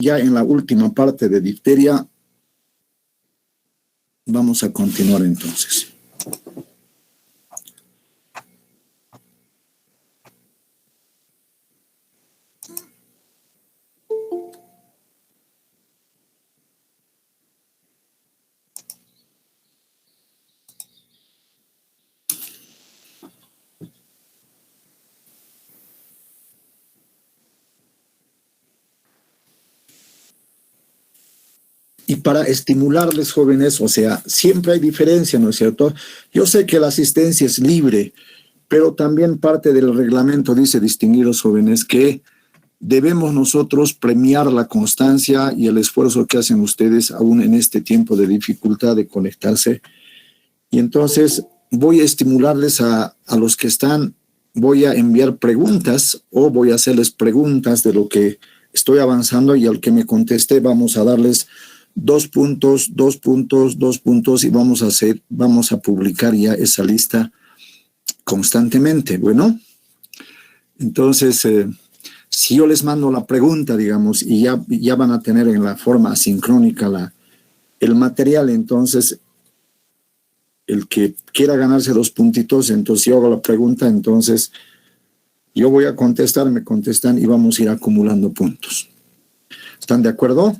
ya en la última parte de difteria. Vamos a continuar entonces. Y para estimularles, jóvenes, o sea, siempre hay diferencia, ¿no es cierto? Yo sé que la asistencia es libre, pero también parte del reglamento dice, distinguidos jóvenes, que debemos nosotros premiar la constancia y el esfuerzo que hacen ustedes aún en este tiempo de dificultad de conectarse. Y entonces voy a estimularles a los que están, voy a enviar preguntas o voy a hacerles preguntas de lo que estoy avanzando, y al que me conteste vamos a darles 2 puntos, 2 puntos, 2 puntos, y vamos a publicar ya esa lista constantemente. Bueno, entonces, si yo les mando la pregunta, digamos, y ya van a tener en la forma asincrónica el material, entonces, el que quiera ganarse 2 puntitos, entonces yo hago la pregunta, entonces yo voy a contestar, me contestan y vamos a ir acumulando puntos. ¿Están de acuerdo?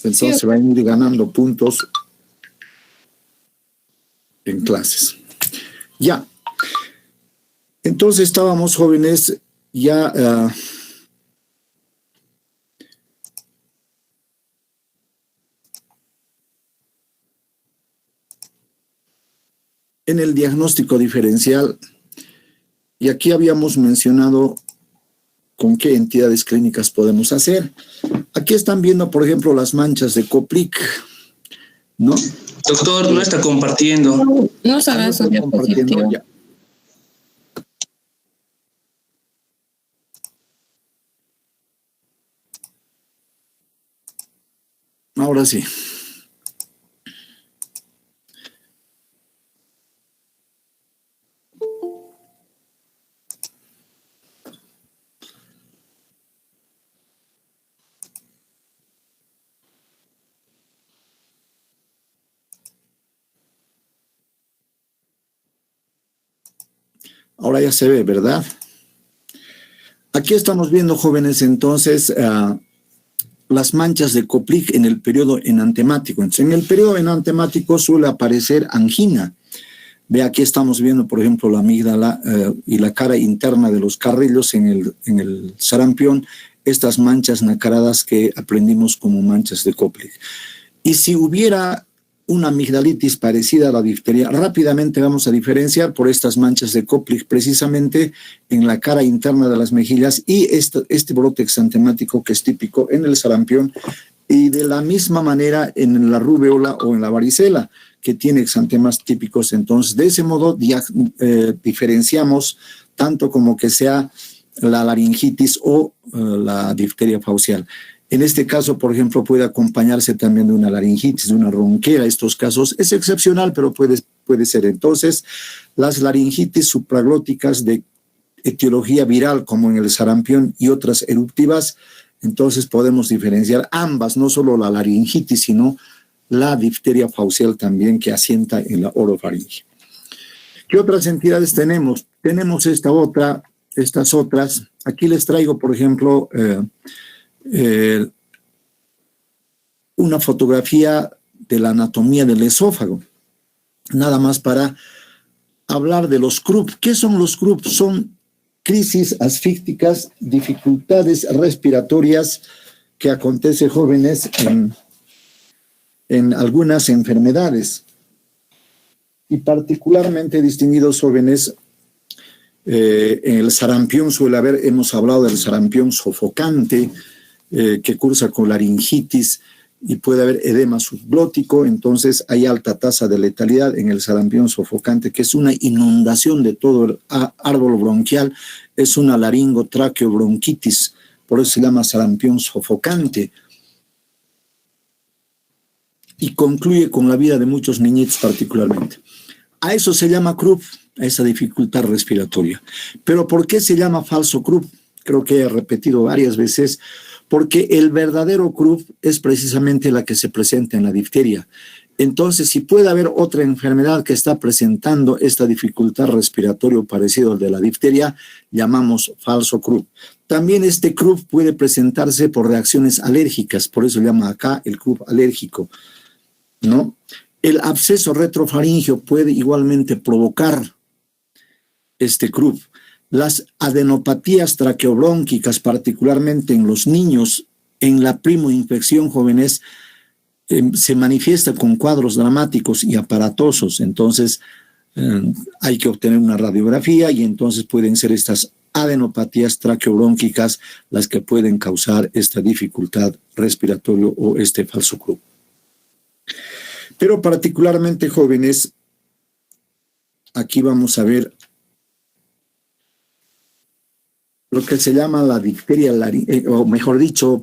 Entonces sí, van a ir ganando puntos en clases. Ya. Entonces estábamos, jóvenes, ya en el diagnóstico diferencial, y aquí habíamos mencionado con qué entidades clínicas podemos hacer. Aquí están viendo, por ejemplo, las manchas de Koplik, ¿no? Doctor, no está compartiendo. No sabe su diapositiva. Ya. Ahora sí. Ahora ya se ve, ¿verdad? Aquí estamos viendo, jóvenes, entonces, las manchas de Koplik en el periodo enantemático. Entonces, en el periodo enantemático suele aparecer angina. Ve, aquí estamos viendo, por ejemplo, la amígdala y la cara interna de los carrillos en el sarampión, estas manchas nacaradas que aprendimos como manchas de Koplik. Y si hubiera una amigdalitis parecida a la difteria, rápidamente vamos a diferenciar por estas manchas de Koplik, precisamente en la cara interna de las mejillas, y este brote exantemático que es típico en el sarampión, y de la misma manera en la rubeola o en la varicela, que tiene exantemas típicos. Entonces, de ese modo diferenciamos tanto como que sea la laringitis o la difteria faucial. En este caso, por ejemplo, puede acompañarse también de una laringitis, de una ronquera. Estos casos es excepcional, pero puede ser. Entonces, las laringitis supraglóticas de etiología viral, como en el sarampión y otras eruptivas, entonces podemos diferenciar ambas, no solo la laringitis, sino la difteria faucial también, que asienta en la orofaringe. ¿Qué otras entidades tenemos? Tenemos estas otras. Aquí les traigo, por ejemplo, una fotografía de la anatomía del esófago, nada más para hablar de los CRUP. ¿Qué son los CRUP? Son crisis asfícticas, dificultades respiratorias que acontece, jóvenes, en algunas enfermedades, y particularmente, distinguidos jóvenes, en el sarampión suele haber, hemos hablado del sarampión sofocante, que cursa con laringitis, y puede haber edema subglótico. Entonces hay alta tasa de letalidad en el sarampión sofocante, que es una inundación de todo el árbol bronquial, es una laringotraqueobronquitis, por eso se llama sarampión sofocante, y concluye con la vida de muchos niñitos particularmente. A eso se llama CRUP, a esa dificultad respiratoria. Pero ¿por qué se llama falso CRUP? creo que he repetido varias veces, porque el verdadero CRUP es precisamente la que se presenta en la difteria. Entonces, si puede haber otra enfermedad que está presentando esta dificultad respiratoria parecido al de la difteria, llamamos falso CRUP. También este CRUP puede presentarse por reacciones alérgicas, por eso llama acá el CRUP alérgico, ¿no? El absceso retrofaríngeo puede igualmente provocar este CRUP. Las adenopatías traqueobrónquicas, particularmente en los niños, en la primoinfección jóvenes, se manifiesta con cuadros dramáticos y aparatosos. Entonces, hay que obtener una radiografía y entonces pueden ser estas adenopatías traqueobrónquicas las que pueden causar esta dificultad respiratoria o este falso CRUP. Pero particularmente jóvenes, aquí vamos a ver lo que se llama la difteria laringea, o mejor dicho,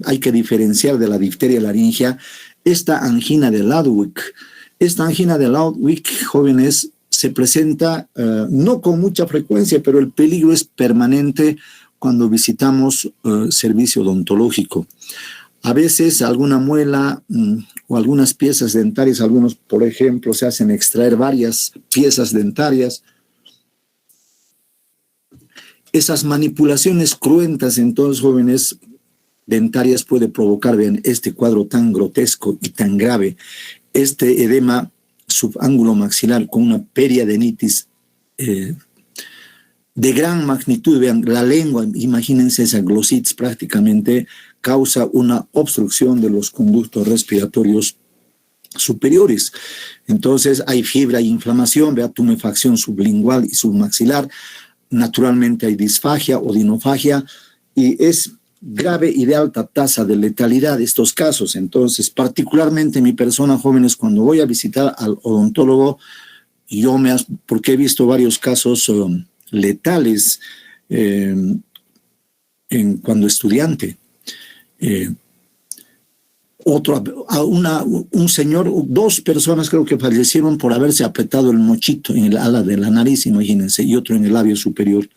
hay que diferenciar de la difteria laringea esta angina de Ludwig. Esta angina de Ludwig, jóvenes, se presenta no con mucha frecuencia, pero el peligro es permanente cuando visitamos servicio odontológico. A veces alguna muela o algunas piezas dentarias, algunos, por ejemplo, se hacen extraer varias piezas dentarias. Esas manipulaciones cruentas en todos los jóvenes dentarias puede provocar, vean, este cuadro tan grotesco y tan grave, este edema subángulo maxilar con una periadenitis de gran magnitud. Vean, la lengua, imagínense esa glositis prácticamente, causa una obstrucción de los conductos respiratorios superiores. Entonces hay fiebre, hay inflamación, vea, tumefacción sublingual y submaxilar. Naturalmente hay disfagia o dinofagia y es grave y de alta tasa de letalidad estos casos. Entonces, particularmente mi persona, jóvenes, cuando voy a visitar al odontólogo, porque he visto varios casos letales cuando estudiante. Un señor, 2 personas creo que fallecieron por haberse apretado el mochito en el ala de la nariz, imagínense, y otro en el labio superior.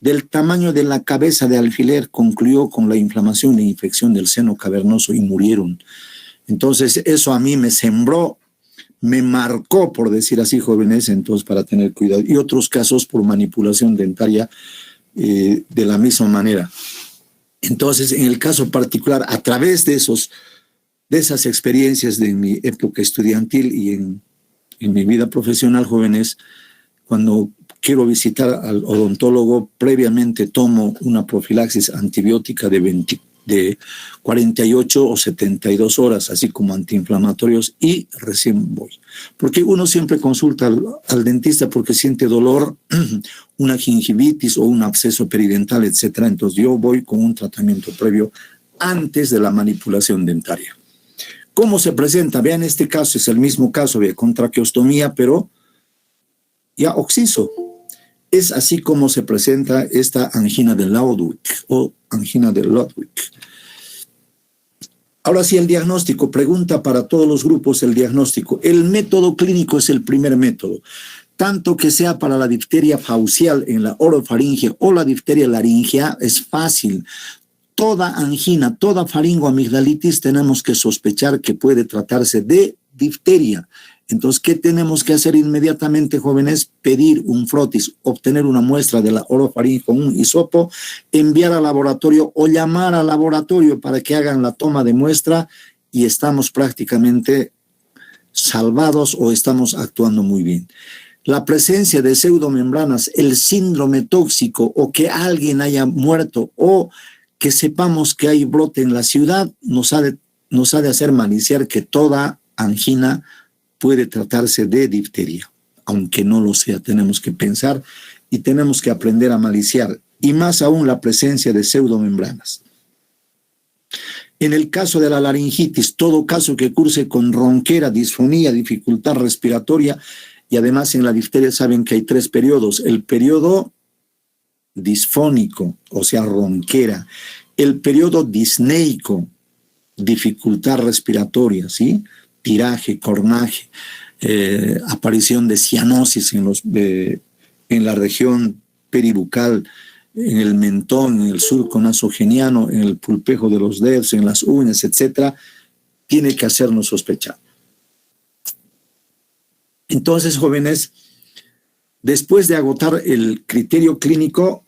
Del tamaño de la cabeza de alfiler concluyó con la inflamación e infección del seno cavernoso y murieron. Entonces eso a mí me sembró, me marcó, por decir así, jóvenes, entonces para tener cuidado. Y otros casos por manipulación dentaria de la misma manera. Entonces, en el caso particular, a través de esas experiencias de mi época estudiantil y en mi vida profesional, jóvenes, cuando quiero visitar al odontólogo, previamente tomo una profilaxis antibiótica de 48 o 72 horas, así como antiinflamatorios, y recién voy. Porque uno siempre consulta al dentista porque siente dolor, una gingivitis o un absceso peridental, etc. Entonces yo voy con un tratamiento previo antes de la manipulación dentaria. ¿Cómo se presenta? Vean, este caso es el mismo caso, con traqueostomía, pero ya occiso. Es así como se presenta esta angina de Ludwig o angina de Ludwig. Ahora sí, el diagnóstico. Pregunta para todos los grupos el diagnóstico. El método clínico es el primer método. Tanto que sea para la difteria faucial en la orofaringe o la difteria laringea, es fácil. Toda angina, toda faringoamigdalitis tenemos que sospechar que puede tratarse de difteria. Entonces, ¿qué tenemos que hacer inmediatamente, jóvenes? Pedir un frotis, obtener una muestra de la orofaringe con un hisopo, enviar al laboratorio o llamar al laboratorio para que hagan la toma de muestra y estamos prácticamente salvados o estamos actuando muy bien. La presencia de pseudomembranas, el síndrome tóxico o que alguien haya muerto o que sepamos que hay brote en la ciudad, nos ha de hacer maliciar que toda angina puede tratarse de difteria, aunque no lo sea. Tenemos que pensar y tenemos que aprender a maliciar, y más aún la presencia de pseudomembranas. En el caso de la laringitis, todo caso que curse con ronquera, disfonía, dificultad respiratoria, y además en la difteria saben que hay 3 periodos. El periodo disfónico, o sea, ronquera. El periodo disneico, dificultad respiratoria, ¿sí? Tiraje, cornaje, aparición de cianosis en la región peribucal en el mentón, en el surco nasogeniano, en el pulpejo de los dedos, en las uñas, etcétera, tiene que hacernos sospechar. Entonces, jóvenes, después de agotar el criterio clínico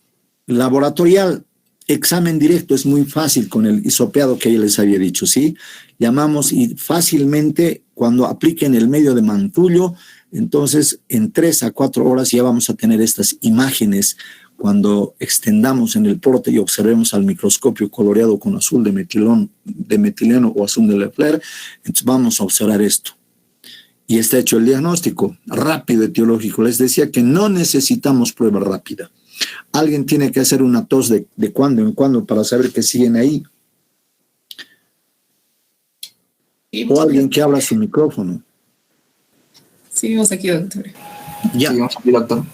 laboratorial, examen directo es muy fácil con el hisopeado que ya les había dicho, ¿sí? Llamamos y fácilmente cuando apliquen el medio de Mantullo, entonces en 3 a 4 horas ya vamos a tener estas imágenes cuando extendamos en el porte y observemos al microscopio coloreado con azul de metileno o azul de Leffler, entonces vamos a observar esto. Y está hecho el diagnóstico rápido etiológico. Les decía que no necesitamos prueba rápida. Alguien tiene que hacer una tos de cuando en cuando para saber que siguen ahí. O alguien que habla a su micrófono. Seguimos aquí, doctor. Ya. Sigamos aquí, doctor.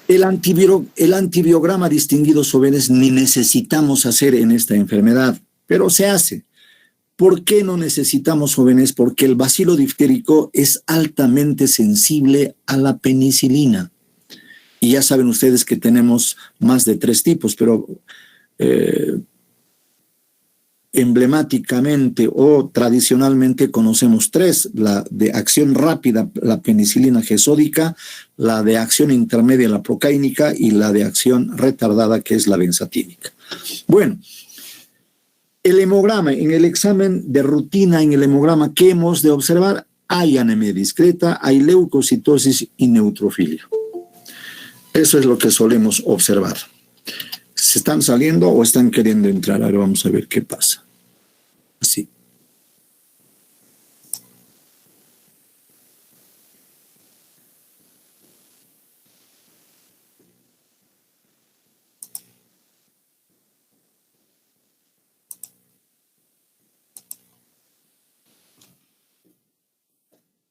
El antibiograma, distinguidos jóvenes, ni necesitamos hacer en esta enfermedad, pero se hace. ¿Por qué no necesitamos, jóvenes? Porque el bacilo difterico es altamente sensible a la penicilina. Y ya saben ustedes que tenemos más de 3 tipos, pero emblemáticamente o tradicionalmente conocemos 3, la de acción rápida, la penicilina gesódica, la de acción intermedia, la procáinica, y la de acción retardada, que es la benzatínica. Bueno, el hemograma, en el examen de rutina, en el hemograma, ¿qué hemos de observar? Hay anemia discreta, hay leucocitosis y neutrofilia. Eso es lo que solemos observar. ¿Se están saliendo o están queriendo entrar? Ahora vamos a ver qué pasa. Así.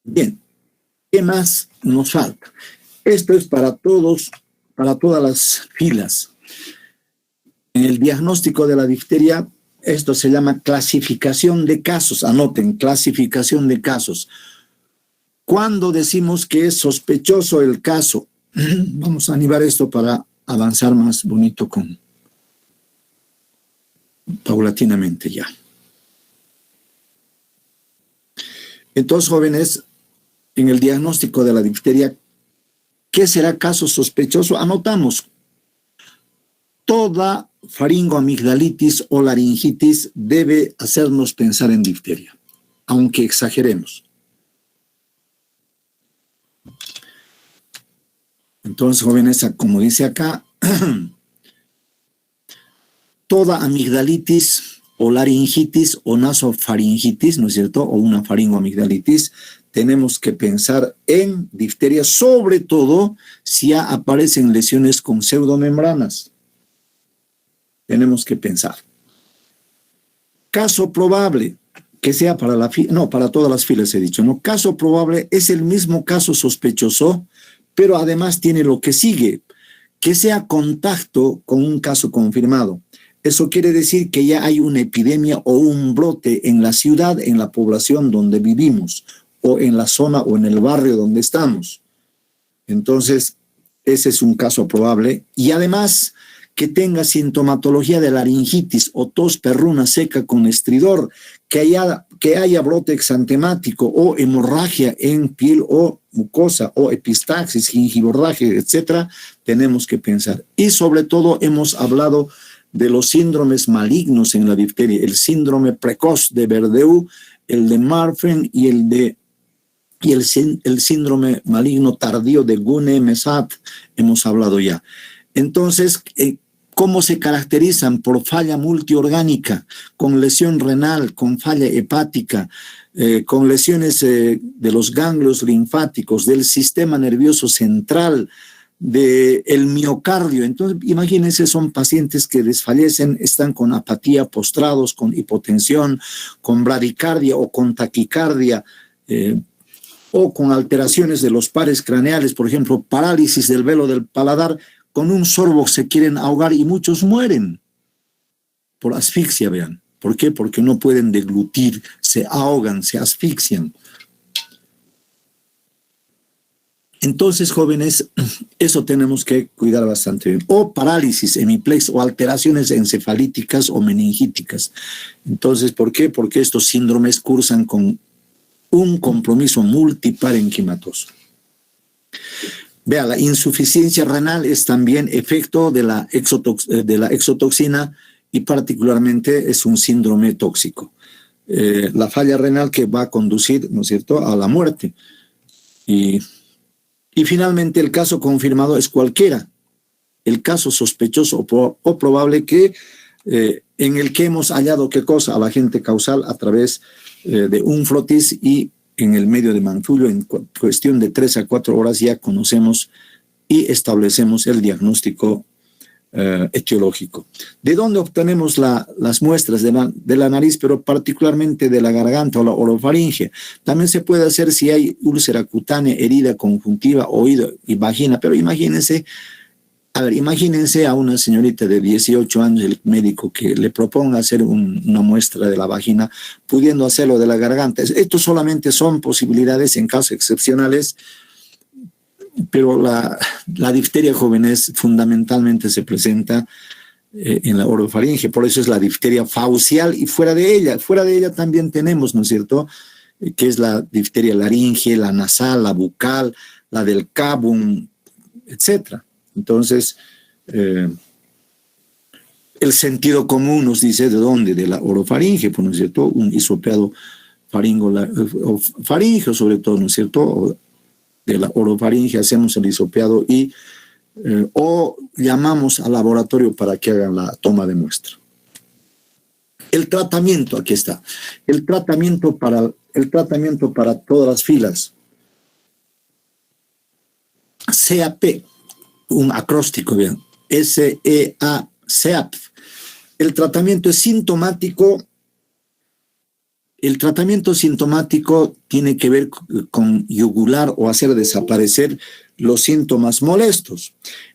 Bien, ¿qué más nos falta? Esto es para todos, para todas las filas. En el diagnóstico de la difteria, esto se llama clasificación de casos. Anoten, clasificación de casos. ¿Cuándo decimos que es sospechoso el caso? Vamos a animar esto para avanzar más bonito paulatinamente ya. Entonces, jóvenes, en el diagnóstico de la difteria, ¿qué será caso sospechoso? Anotamos. Toda faringoamigdalitis o laringitis debe hacernos pensar en difteria, aunque exageremos. Entonces, jóvenes, como dice acá, toda amigdalitis o laringitis o nasofaringitis, ¿no es cierto? O una faringoamigdalitis, tenemos que pensar en difteria, sobre todo si ya aparecen lesiones con pseudomembranas. Tenemos que pensar. Caso probable, que sea para para todas las filas he dicho, ¿no? Caso probable es el mismo caso sospechoso, pero además tiene lo que sigue, que sea contacto con un caso confirmado. Eso quiere decir que ya hay una epidemia o un brote en la ciudad, en la población donde vivimos, o en la zona o en el barrio donde estamos. Entonces, ese es un caso probable. Y además, que tenga sintomatología de laringitis o tos perruna seca con estridor, que haya brote exantemático o hemorragia en piel o mucosa o epistaxis, gingivorragia, etcétera, tenemos que pensar. Y sobre todo hemos hablado de los síndromes malignos en la difteria, el síndrome precoz de Verdeu, el de Marfan y el síndrome maligno tardío de Gune-Mesat, hemos hablado ya. Entonces, ¿cómo se caracterizan? Por falla multiorgánica, con lesión renal, con falla hepática, con lesiones de los ganglios linfáticos, del sistema nervioso central, del miocardio. Entonces, imagínense, son pacientes que desfallecen, están con apatía, postrados, con hipotensión, con bradicardia o con taquicardia, o con alteraciones de los pares craneales, por ejemplo, parálisis del velo del paladar. Con un sorbo se quieren ahogar y muchos mueren por asfixia, vean. ¿Por qué? Porque no pueden deglutir, se ahogan, se asfixian. Entonces, jóvenes, eso tenemos que cuidar bastante bien. O parálisis hemiplex o alteraciones encefalíticas o meningíticas. Entonces, ¿por qué? Porque estos síndromes cursan con un compromiso multiparenquimatoso. Vea, la insuficiencia renal es también efecto de la exotoxina y particularmente es un síndrome tóxico. La falla renal que va a conducir, ¿no es cierto?, a la muerte. Y finalmente el caso confirmado es cualquiera. El caso sospechoso o probable que en el que hemos hallado qué cosa, al agente causal a través de un frotis y en el medio de Manfullo, en cuestión de 3 a 4 horas ya conocemos y establecemos el diagnóstico etiológico. ¿De dónde obtenemos las muestras de la nariz, pero particularmente de la garganta o la orofaringe? También se puede hacer si hay úlcera cutánea, herida conjuntiva, oído y vagina, pero imagínense a una señorita de 18 años, el médico que le proponga hacer una muestra de la vagina, pudiendo hacerlo de la garganta. Esto solamente son posibilidades en casos excepcionales, pero la difteria, jóvenes, fundamentalmente se presenta en la orofaringe, por eso es la difteria faucial y fuera de ella también tenemos, ¿no es cierto?, que es la difteria laringe, la nasal, la bucal, la del cabum, etcétera. Entonces, el sentido común nos dice de dónde, de la orofaringe, pues, ¿no es cierto?, un hisopeado faríngeo sobre todo, ¿no es cierto?, de la orofaringe hacemos el hisopeado y o llamamos al laboratorio para que hagan la toma de muestra. El tratamiento, aquí está. El tratamiento para todas las filas. CAP, un acróstico, bien. SEA-CAP. El tratamiento es sintomático. El tratamiento sintomático tiene que ver con yugular o hacer desaparecer los síntomas molestos.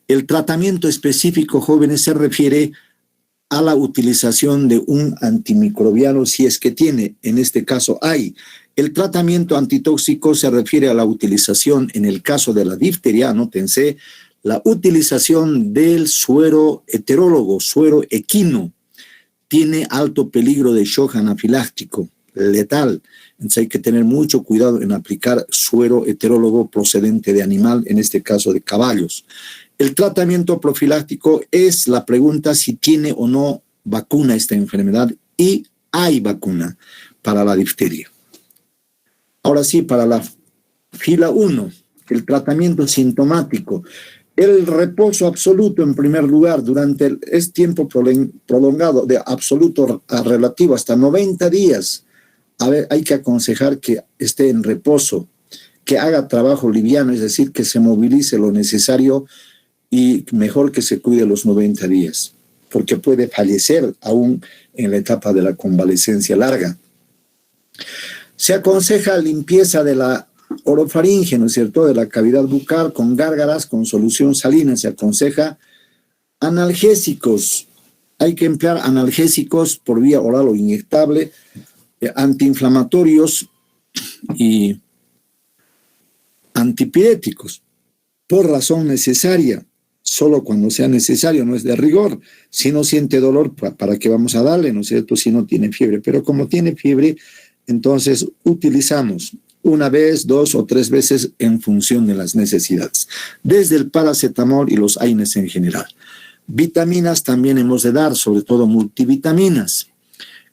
El tratamiento específico, jóvenes, se refiere a la utilización de un antimicrobiano si es que tiene, en este caso hay. El tratamiento antitóxico se refiere a la utilización, en el caso de la difteria, anótense, la utilización del suero heterólogo, suero equino. Tiene alto peligro de shock anafiláctico, letal. Entonces hay que tener mucho cuidado en aplicar suero heterólogo procedente de animal, en este caso de caballos. El tratamiento profiláctico es la pregunta si tiene o no vacuna esta enfermedad, y hay vacuna para la difteria. Ahora sí, para la fila 1, el tratamiento sintomático. El reposo absoluto, en primer lugar, durante es tiempo prolongado, de absoluto a relativo, hasta 90 días. A ver, hay que aconsejar que esté en reposo, que haga trabajo liviano, es decir, que se movilice lo necesario y mejor que se cuide los 90 días, porque puede fallecer aún en la etapa de la convalecencia larga. Se aconseja limpieza de la orofaringe, ¿no es cierto?, de la cavidad bucal con gárgaras, con solución salina. Se aconseja analgésicos. Hay que emplear analgésicos por vía oral o inyectable, antiinflamatorios y antipiréticos, por razón necesaria, solo cuando sea necesario, no es de rigor. Si no siente dolor, ¿para qué vamos a darle, no es cierto?, si no tiene fiebre? Pero como tiene fiebre, entonces utilizamos una vez, 2 o 3 veces en función de las necesidades, desde el paracetamol y los AINES en general. Vitaminas también hemos de dar, sobre todo multivitaminas.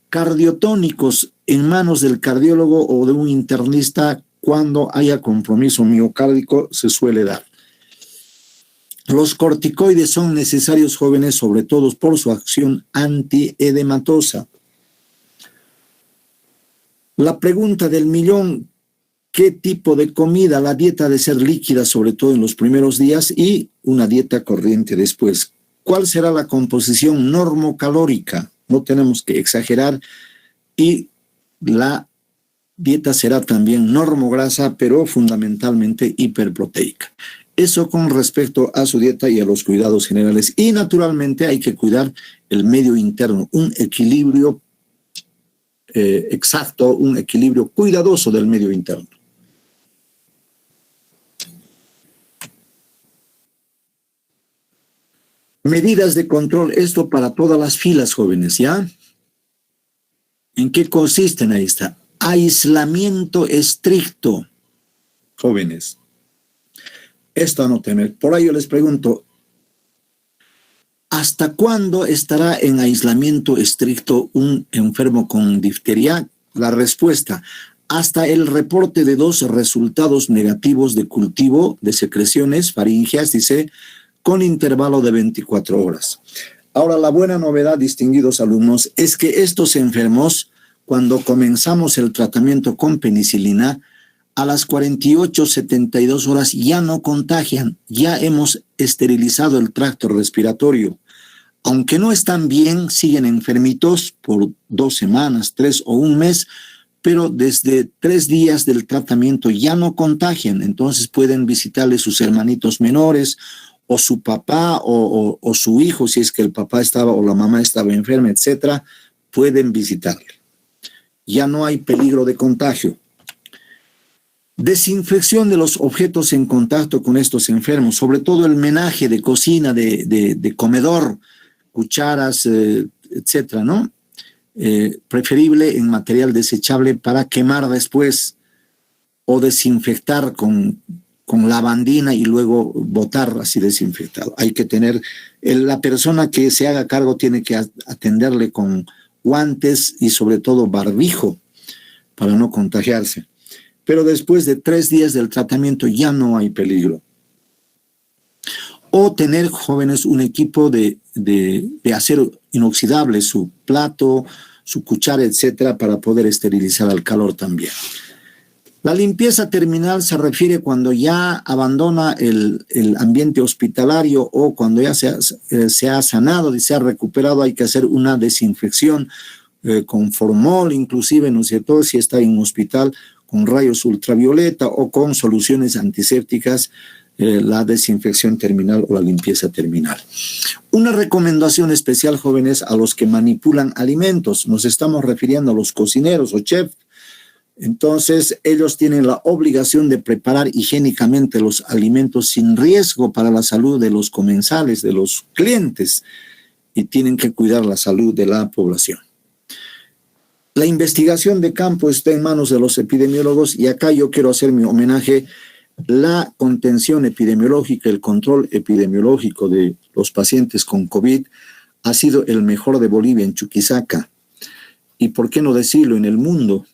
Cardiotónicos en manos del cardiólogo o de un internista cuando haya compromiso miocárdico se suele dar. Los corticoides son necesarios, jóvenes, sobre todo por su acción antiedematosa. La pregunta del millón: ¿qué tipo de comida? La dieta ha de ser líquida, sobre todo en los primeros días, y una dieta corriente después. ¿Cuál será la composición normocalórica? No tenemos que exagerar, y la dieta será también normograsa, pero fundamentalmente hiperproteica. Eso con respecto a su dieta y a los cuidados generales. Y naturalmente hay que cuidar el medio interno, un equilibrio exacto, un equilibrio cuidadoso del medio interno. Medidas de control, esto para todas las filas, jóvenes, ¿ya? ¿En qué consisten? Ahí está. Aislamiento estricto, jóvenes. Esto anótenme. Por ahí yo les pregunto, ¿hasta cuándo estará en aislamiento estricto un enfermo con difteria? La respuesta, hasta el reporte de 2 resultados negativos de cultivo de secreciones faríngeas, dice, con intervalo de 24 horas. Ahora, la buena novedad, distinguidos alumnos, es que estos enfermos, cuando comenzamos el tratamiento con penicilina, a las 48, 72 horas ya no contagian, ya hemos esterilizado el tracto respiratorio. Aunque no están bien, siguen enfermitos por 2 semanas, 3 o un mes, pero desde 3 días del tratamiento ya no contagian, entonces pueden visitarle sus hermanitos menores, o su papá o su hijo, si es que el papá estaba o la mamá estaba enferma, etcétera, pueden visitarle. Ya no hay peligro de contagio. Desinfección de los objetos en contacto con estos enfermos, sobre todo el menaje de cocina, de comedor, cucharas, etcétera, ¿no? Preferible en material desechable para quemar después o desinfectar con lavandina y luego botar así desinfectado. Hay que tener, la persona que se haga cargo tiene que atenderle con guantes y sobre todo barbijo para no contagiarse. Pero después de 3 días del tratamiento ya no hay peligro. O tener, jóvenes, un equipo de acero inoxidable, su plato, su cuchara, etcétera, para poder esterilizar al calor también. La limpieza terminal se refiere cuando ya abandona el ambiente hospitalario o cuando ya se ha sanado y se ha recuperado, hay que hacer una desinfección con formol, inclusive, ¿no es cierto?, si está en un hospital, con rayos ultravioleta o con soluciones antisépticas, la desinfección terminal o la limpieza terminal. Una recomendación especial, jóvenes, a los que manipulan alimentos. Nos estamos refiriendo a los cocineros o chefs. Entonces, ellos tienen la obligación de preparar higiénicamente los alimentos sin riesgo para la salud de los comensales, de los clientes, y tienen que cuidar la salud de la población. La investigación de campo está en manos de los epidemiólogos y acá yo quiero hacer mi homenaje. La contención epidemiológica, el control epidemiológico de los pacientes con COVID ha sido el mejor de Bolivia en Chuquisaca. Y por qué no decirlo, en el mundo.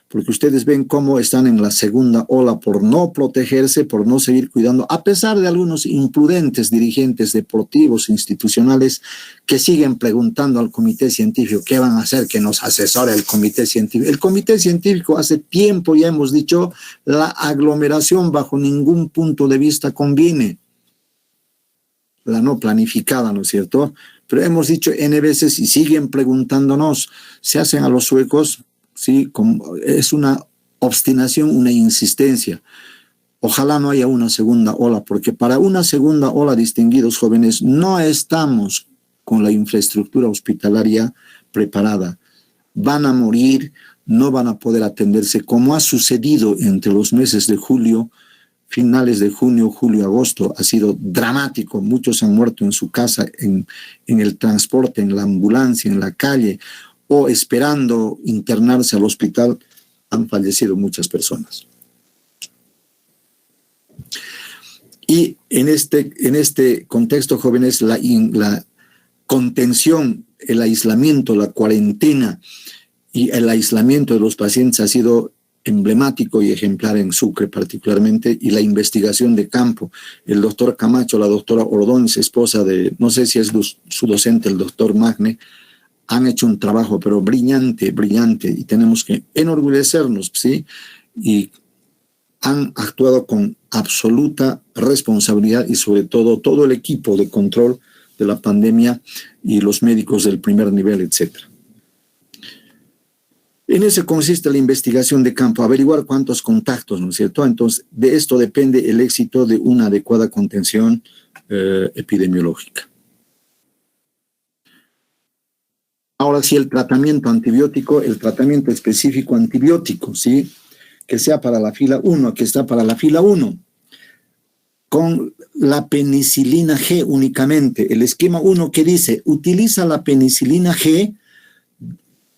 Porque ustedes ven cómo están en la segunda ola por no protegerse, por no seguir cuidando, a pesar de algunos imprudentes dirigentes deportivos, institucionales, que siguen preguntando al comité científico qué van a hacer, que nos asesore el comité científico. El comité científico hace tiempo ya hemos dicho, la aglomeración bajo ningún punto de vista conviene. La no planificada, ¿no es cierto? Pero hemos dicho N veces y siguen preguntándonos, se hacen a los suecos. Sí, es una obstinación, una insistencia. Ojalá no haya una segunda ola, porque para una segunda ola, distinguidos jóvenes, no estamos con la infraestructura hospitalaria preparada. Van a morir, no van a poder atenderse, como ha sucedido entre los meses de julio, finales de junio, julio, agosto. Ha sido dramático. Muchos han muerto en su casa, en el transporte, en la ambulancia, en la calle, o esperando internarse al hospital. Han fallecido muchas personas. Y en este contexto, jóvenes, la contención, el aislamiento, la cuarentena y el aislamiento de los pacientes ha sido emblemático y ejemplar en Sucre particularmente, y la investigación de campo. El doctor Camacho, la doctora Ordóñez, esposa de, no sé si es su docente, el doctor Magne, han hecho un trabajo, pero brillante, brillante, y tenemos que enorgullecernos, ¿sí? Y han actuado con absoluta responsabilidad y sobre todo el equipo de control de la pandemia y los médicos del primer nivel, etcétera. En eso consiste la investigación de campo, averiguar cuántos contactos, ¿no es cierto? Entonces, de esto depende el éxito de una adecuada contención epidemiológica. Ahora sí, el tratamiento antibiótico, el tratamiento específico antibiótico, ¿sí? Que sea para la fila 1, que está para la fila 1. con la penicilina G únicamente. El esquema 1 que dice, utiliza la penicilina G,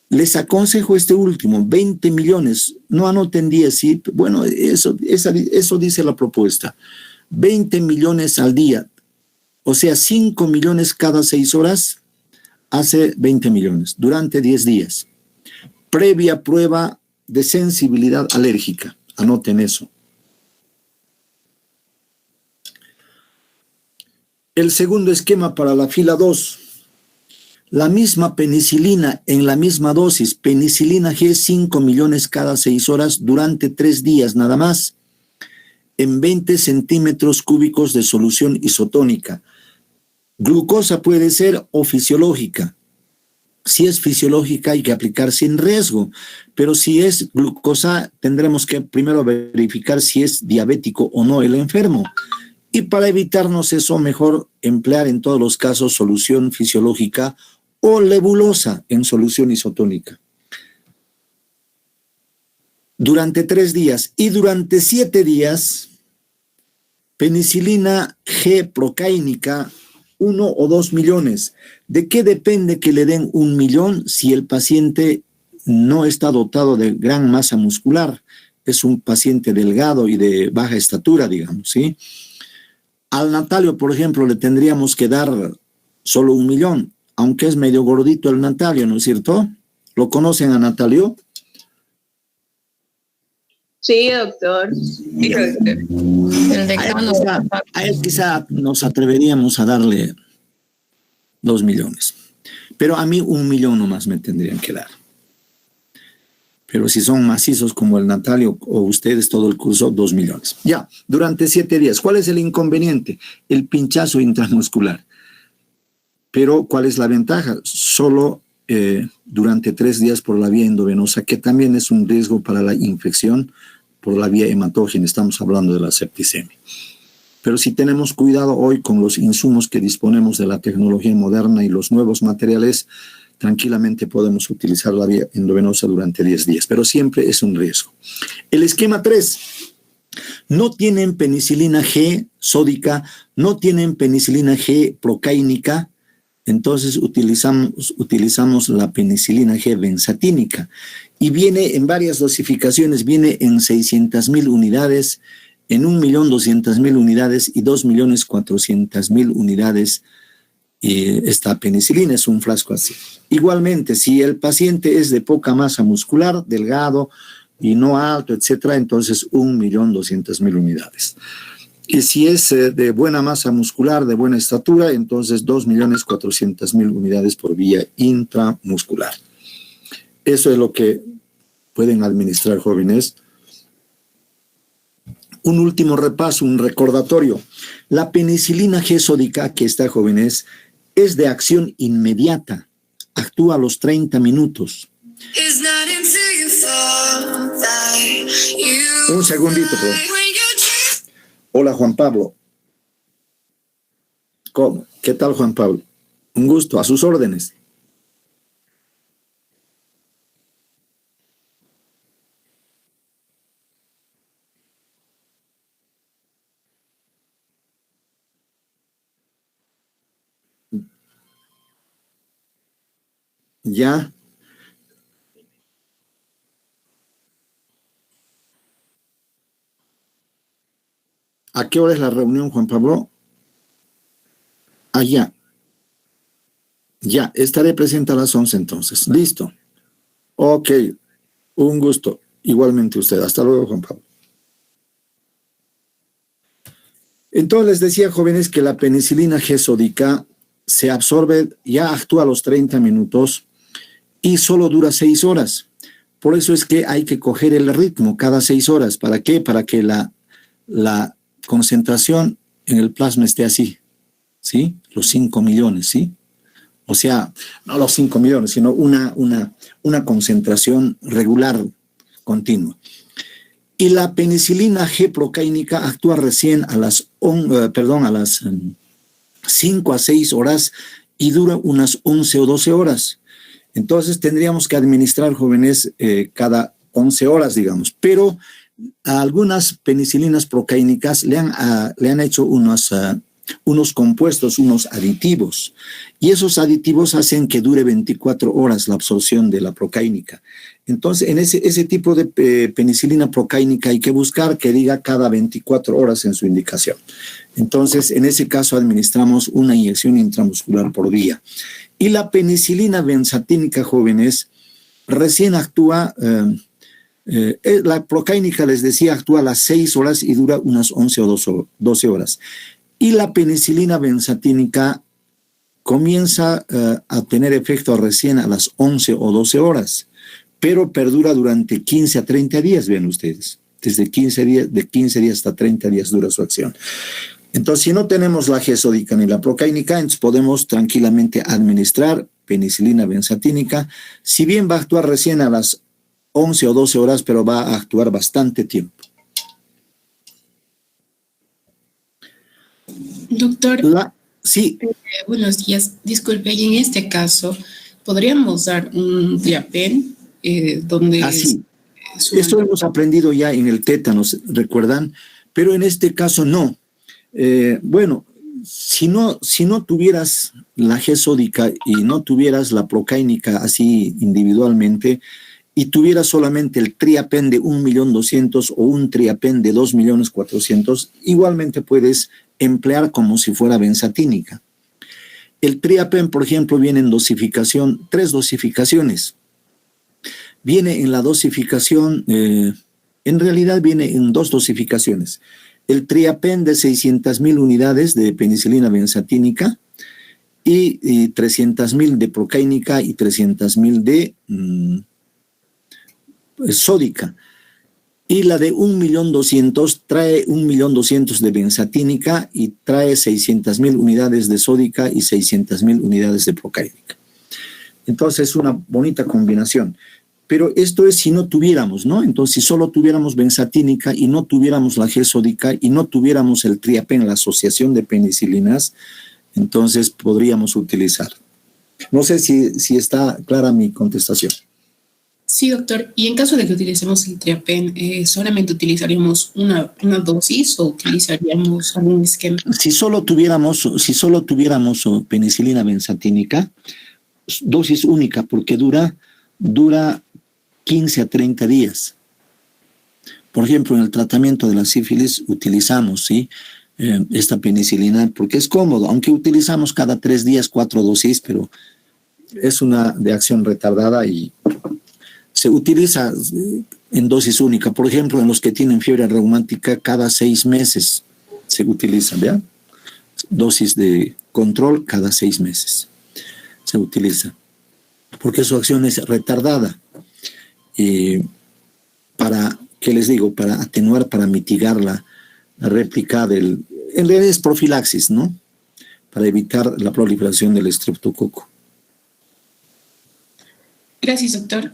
les aconsejo este último, 20 millones, no anoten 10, ¿sí? Bueno, eso dice la propuesta. 20 millones al día, o sea, 5 millones cada 6 horas, hace 20 millones, durante 10 días. Previa prueba de sensibilidad alérgica, anoten eso. El segundo esquema para la fila 2, la misma penicilina en la misma dosis, penicilina G 5 millones cada 6 horas durante 3 días nada más, en 20 centímetros cúbicos de solución isotónica. Glucosa puede ser o fisiológica. Si es fisiológica hay que aplicar sin riesgo, pero si es glucosa tendremos que primero verificar si es diabético o no el enfermo. Y para evitarnos eso, mejor emplear en todos los casos solución fisiológica o levulosa en solución isotónica. Durante 3 días y durante 7 días, penicilina G procáinica 1 o 2 millones. ¿De qué depende que le den 1 millón si el paciente no está dotado de gran masa muscular? Es un paciente delgado y de baja estatura, digamos, ¿sí? Al Natalio, por ejemplo, le tendríamos que dar solo 1 millón, aunque es medio gordito el Natalio, ¿no es cierto? ¿Lo conocen a Natalio? Sí, doctor. Sí, doctor. El decano. A él quizá nos atreveríamos a darle 2 millones. Pero a mí 1 millón nomás me tendrían que dar. Pero si son macizos como el Natalio o ustedes todo el curso, 2 millones. Ya, durante 7 días. ¿Cuál es el inconveniente? El pinchazo intramuscular. Pero ¿cuál es la ventaja? Solo durante 3 días por la vía endovenosa, que también es un riesgo para la infección por la vía hematógena. Estamos hablando de la septicemia. Pero si tenemos cuidado hoy con los insumos que disponemos de la tecnología moderna y los nuevos materiales, tranquilamente podemos utilizar la vía endovenosa durante 10 días, pero siempre es un riesgo. El esquema 3, no tienen penicilina G sódica, no tienen penicilina G procáinica, entonces utilizamos la penicilina G benzatínica y viene en varias dosificaciones, viene en 600,000 unidades, en 1.200.000 unidades y 2.400.000 unidades. Y esta penicilina es un frasco así. Igualmente, si el paciente es de poca masa muscular, delgado y no alto, etcétera, entonces 1.200.000 unidades. Y si es de buena masa muscular, de buena estatura, entonces 2.400.000 unidades por vía intramuscular. Eso es lo que pueden administrar, jóvenes. Un último repaso, un recordatorio. La penicilina G sódica, que está, jóvenes, es de acción inmediata. Actúa a los 30 minutos. Un segundito, por favor. Hola, Juan Pablo. ¿Cómo? ¿Qué tal, Juan Pablo? Un gusto, a sus órdenes. Ya. ¿A qué hora es la reunión, Juan Pablo? Allá. Ya, estaré presente a las 11 entonces. Listo. Ok, un gusto. Igualmente usted. Hasta luego, Juan Pablo. Entonces les decía, jóvenes, que la penicilina G sódica se absorbe, ya actúa a los 30 minutos y solo dura 6 horas. Por eso es que hay que coger el ritmo cada 6 horas. ¿Para qué? Para que la concentración en el plasma esté así, ¿sí? Los 5 millones, ¿sí? O sea, no los 5 millones, sino una concentración regular, continua. Y la penicilina G procáinica actúa recién a las 5 a 6 horas y dura unas 11 o 12 horas. Entonces tendríamos que administrar, jóvenes, cada 11 horas, digamos. Pero a algunas penicilinas procaínicas le han hecho unos compuestos, unos aditivos, y esos aditivos hacen que dure 24 horas la absorción de la procaínica. Entonces, en ese tipo de penicilina procaínica hay que buscar que diga cada 24 horas en su indicación. Entonces, en ese caso administramos una inyección intramuscular por día. Y la penicilina benzatínica, jóvenes, recién actúa, la procaínica, les decía, actúa a las 6 horas y dura unas 11 o 12 horas. Y la penicilina benzatínica comienza a tener efecto recién a las 11 o 12 horas, pero perdura durante 15 a 30 días, vean ustedes. Desde 15 días, de 15 días hasta 30 días dura su acción. Entonces, si no tenemos la G-sódica ni la procaínica, entonces podemos tranquilamente administrar penicilina benzatínica, si bien va a actuar recién a las 11 o 12 horas, pero va a actuar bastante tiempo. Doctor, sí. Buenos días. Disculpe, y en este caso, ¿podríamos dar un Triapen donde... Así. Esto hemos aprendido ya en el tétanos, ¿recuerdan? Pero en este caso no. Bueno, si no tuvieras la G-sódica y no tuvieras la procaínica así individualmente y tuvieras solamente el Triapen de 1.200.000 o un Triapen de 2.400.000, igualmente puedes emplear como si fuera benzatínica. El Triapen, por ejemplo, viene en dosificación, 3 dosificaciones. Viene en la dosificación, en realidad viene en 2 dosificaciones. El Triapen de 600.000 unidades de penicilina benzatínica y 300.000 de procaínica y 300.000 de sódica. Y la de 1.200.000 trae 1.200.000 de benzatínica y trae 600.000 unidades de sódica y 600.000 unidades de procaínica. Entonces es una bonita combinación. Pero esto es si no tuviéramos, ¿no? Entonces, si solo tuviéramos benzatínica y no tuviéramos la G-sódica y no tuviéramos el Triapen, la asociación de penicilinas, entonces podríamos utilizar. No sé si está clara mi contestación. Sí, doctor. Y en caso de que utilicemos el Triapen, ¿solamente utilizaríamos una dosis o utilizaríamos algún esquema? Si solo tuviéramos penicilina benzatínica, dosis única, porque dura 15 a 30 días. Por ejemplo, en el tratamiento de la sífilis utilizamos, ¿sí?, esta penicilina porque es cómodo, aunque utilizamos cada 3 días 4 dosis, pero es una de acción retardada y se utiliza en dosis única. Por ejemplo, en los que tienen fiebre reumática, cada 6 meses se utiliza, ¿ya? Dosis de control cada 6 meses se utiliza, porque su acción es retardada. Para, ¿qué les digo? Para atenuar, para mitigar la réplica en realidad es profilaxis, ¿no? Para evitar la proliferación del estreptococo. Gracias, doctor.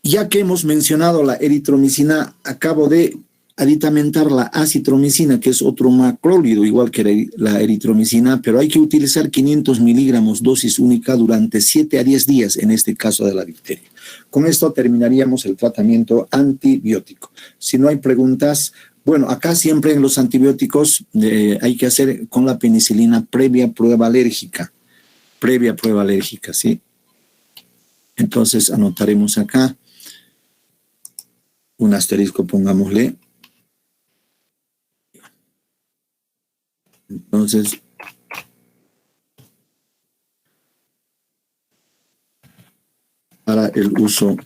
Ya que hemos mencionado la eritromicina, acabo de aditamentar la acitromicina, que es otro macrólido, igual que la eritromicina, pero hay que utilizar 500 miligramos dosis única durante 7 a 10 días, en este caso de la difteria. Con esto terminaríamos el tratamiento antibiótico. Si no hay preguntas, bueno, acá siempre en los antibióticos hay que hacer con la penicilina previa prueba alérgica, ¿sí? Entonces anotaremos acá, un asterisco, pongámosle. Entonces, para el uso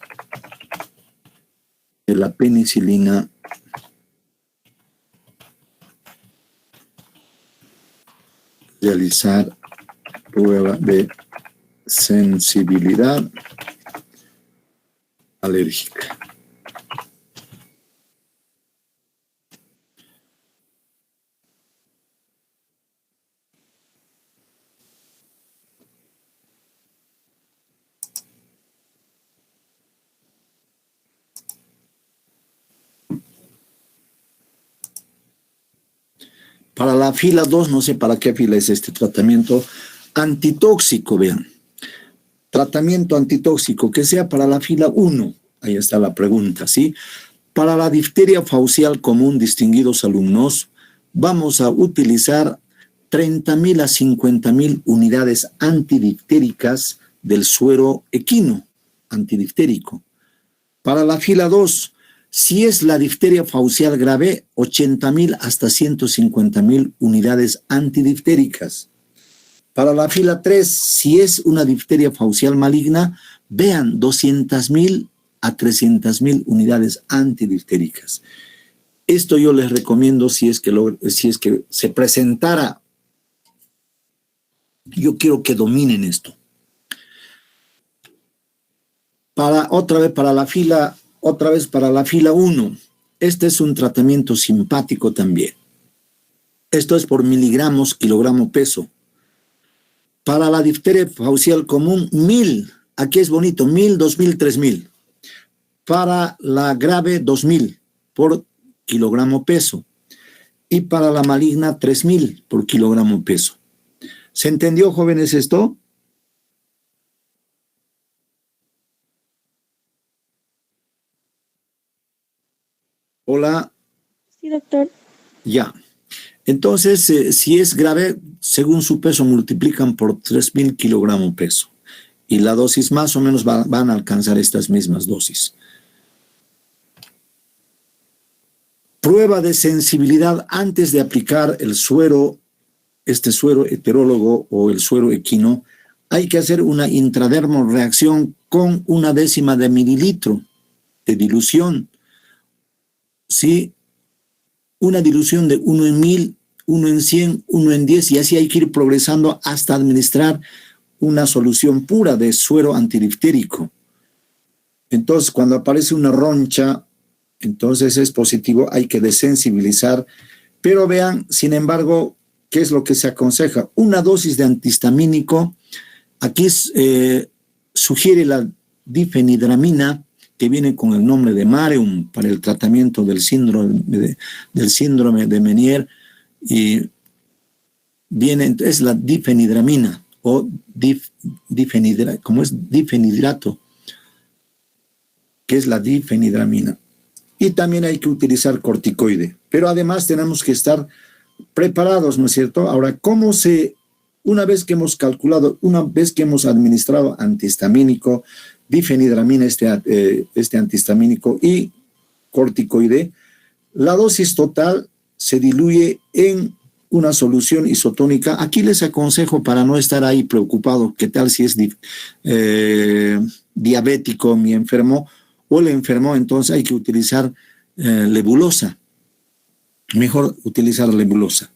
de la penicilina realizar prueba de sensibilidad alérgica. Para la fila 2, no sé para qué fila es este tratamiento antitóxico, vean. Tratamiento antitóxico, que sea para la fila 1. Ahí está la pregunta, ¿sí? Para la difteria faucial común, distinguidos alumnos, vamos a utilizar 30.000 a 50.000 unidades antidiftéricas del suero equino, antidiftérico. Para la fila 2, si es la difteria faucial grave, 80.000 hasta 150.000 unidades antidiftéricas. Para la fila 3, si es una difteria faucial maligna, vean 200.000 a 300.000 unidades antidiftéricas. Esto yo les recomiendo si es que se presentara. Yo quiero que dominen esto. Otra vez para la fila 1. Este es un tratamiento simpático también. Esto es por miligramos, kilogramo, peso. Para la difteria faucial común, 1.000. Aquí es bonito, 1.000, 2.000, 3.000. Para la grave, 2.000 por kilogramo peso. Y para la maligna, 3.000 por kilogramo peso. ¿Se entendió, jóvenes, esto? Hola. Sí, doctor. Ya. Entonces, si es grave, según su peso, multiplican por 3.000 kilogramos peso. Y la dosis más o menos van a alcanzar estas mismas dosis. Prueba de sensibilidad antes de aplicar el suero, este suero heterólogo o el suero equino. Hay que hacer una intradermoreacción con 1/10 de mililitro de dilución. ¿Sí? Una dilución de 1 en 1.000, 1 en 100, 1 en 10, y así hay que ir progresando hasta administrar una solución pura de suero antidiftérico. Entonces, cuando aparece una roncha, entonces es positivo, hay que desensibilizar. Pero vean, sin embargo, ¿qué es lo que se aconseja? Una dosis de antihistamínico. Aquí sugiere la difenidramina, que viene con el nombre de Mareum para el tratamiento del síndrome de Meniere, y es la difenidramina o difenidrato, que es la difenidramina. Y también hay que utilizar corticoide, pero además tenemos que estar preparados, ¿no es cierto? Ahora, una vez que hemos calculado, una vez que hemos administrado antihistamínico, difenidramina, este antihistamínico y corticoide, la dosis total se diluye en una solución isotónica. Aquí les aconsejo, para no estar ahí preocupado, qué tal si es diabético mi enfermo o el enfermo, entonces hay que utilizar lebulosa. Mejor utilizar lebulosa.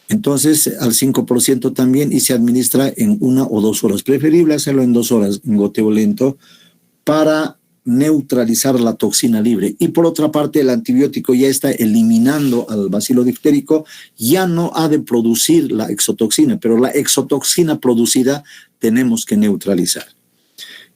Entonces, al 5% también, y se administra en 1 o 2 horas. Preferible hacerlo en 2 horas, en goteo lento, para neutralizar la toxina libre. Y por otra parte, el antibiótico ya está eliminando al bacilo diftérico, ya no ha de producir la exotoxina, pero la exotoxina producida tenemos que neutralizar.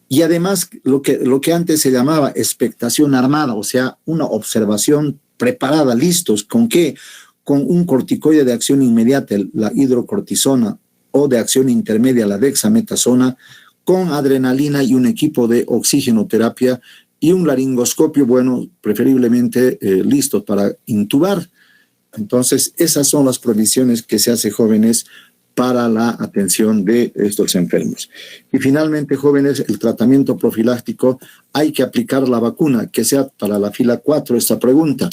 Y además, lo que antes se llamaba expectación armada, o sea, una observación preparada, listos, ¿con qué? Con un corticoide de acción inmediata, la hidrocortisona, o de acción intermedia, la dexametasona, con adrenalina y un equipo de oxigenoterapia y un laringoscopio, bueno, preferiblemente listos para intubar. Entonces, esas son las provisiones que se hace, jóvenes, para la atención de estos enfermos. Y finalmente, jóvenes, el tratamiento profiláctico, hay que aplicar la vacuna, que sea para la fila 4 esta pregunta.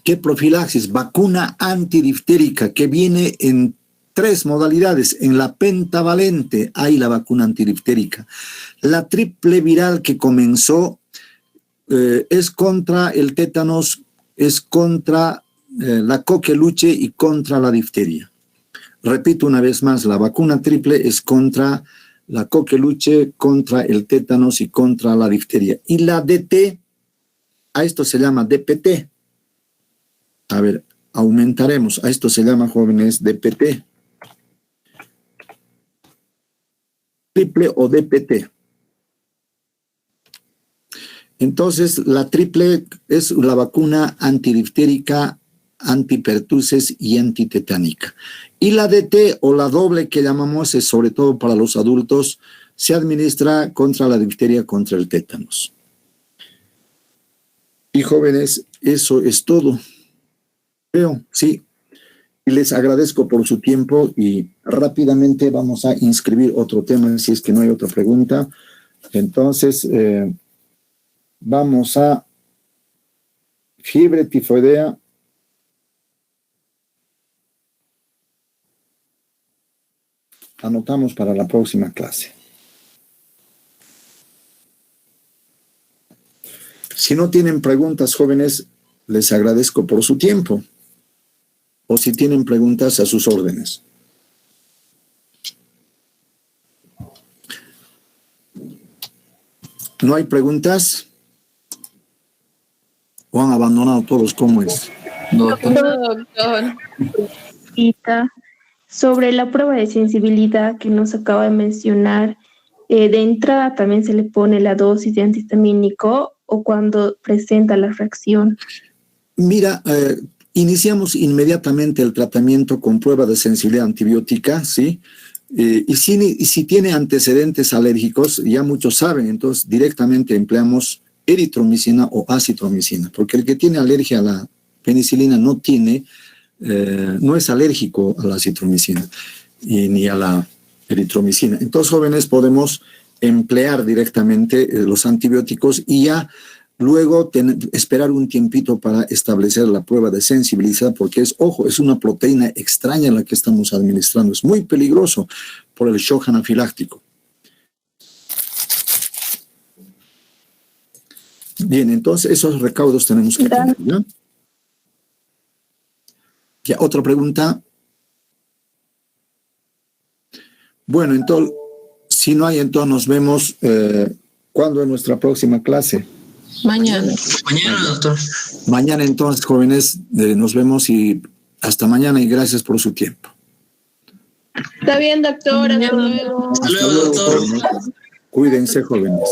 ¿Qué profilaxis? Vacuna antidiftérica, que viene en 3 modalidades. En la pentavalente hay la vacuna antidiftérica. La triple viral que comenzó es contra el tétanos, es contra la coqueluche y contra la difteria. Repito una vez más, la vacuna triple es contra la coqueluche, contra el tétanos y contra la difteria. Y la DT, a esto se llama DPT. A ver, aumentaremos. A esto se llama, jóvenes, DPT. Triple o DPT. Entonces, la triple es la vacuna antidiftérica, antipertussis y antitetánica. Y la DT o la doble que llamamos es sobre todo para los adultos, se administra contra la difteria, contra el tétanos. Y jóvenes, eso es todo. Creo, sí. Y les agradezco por su tiempo y rápidamente vamos a inscribir otro tema si es que no hay otra pregunta. Entonces, vamos a fiebre tifoidea. Anotamos para la próxima clase. Si no tienen preguntas, jóvenes, les agradezco por su tiempo. O si tienen preguntas, a sus órdenes. ¿No hay preguntas? ¿O han abandonado todos? ¿Cómo es? No, Doctor. Sobre la prueba de sensibilidad que nos acaba de mencionar, de entrada también se le pone la dosis de antihistamínico o cuando presenta la reacción. Mira, iniciamos inmediatamente el tratamiento con prueba de sensibilidad antibiótica, ¿sí? Y si tiene antecedentes alérgicos, ya muchos saben, entonces directamente empleamos eritromicina o acitromicina, porque el que tiene alergia a la penicilina no es alérgico a la acitromicina ni a la eritromicina. Entonces, jóvenes, podemos emplear directamente los antibióticos y ya luego esperar un tiempito para establecer la prueba de sensibilidad, porque es una proteína extraña la que estamos administrando. Es muy peligroso por el shock anafiláctico. Bien, entonces esos recaudos tenemos que tener, ¿no? ¿Ya otra pregunta? Bueno, entonces, si no hay, entonces nos vemos ¿cuándo es nuestra próxima clase? Mañana. Mañana, doctor. Mañana entonces, jóvenes, nos vemos y hasta mañana y gracias por su tiempo. Está bien, doctor. Hasta luego. Hasta luego, doctor. Cuídense, jóvenes.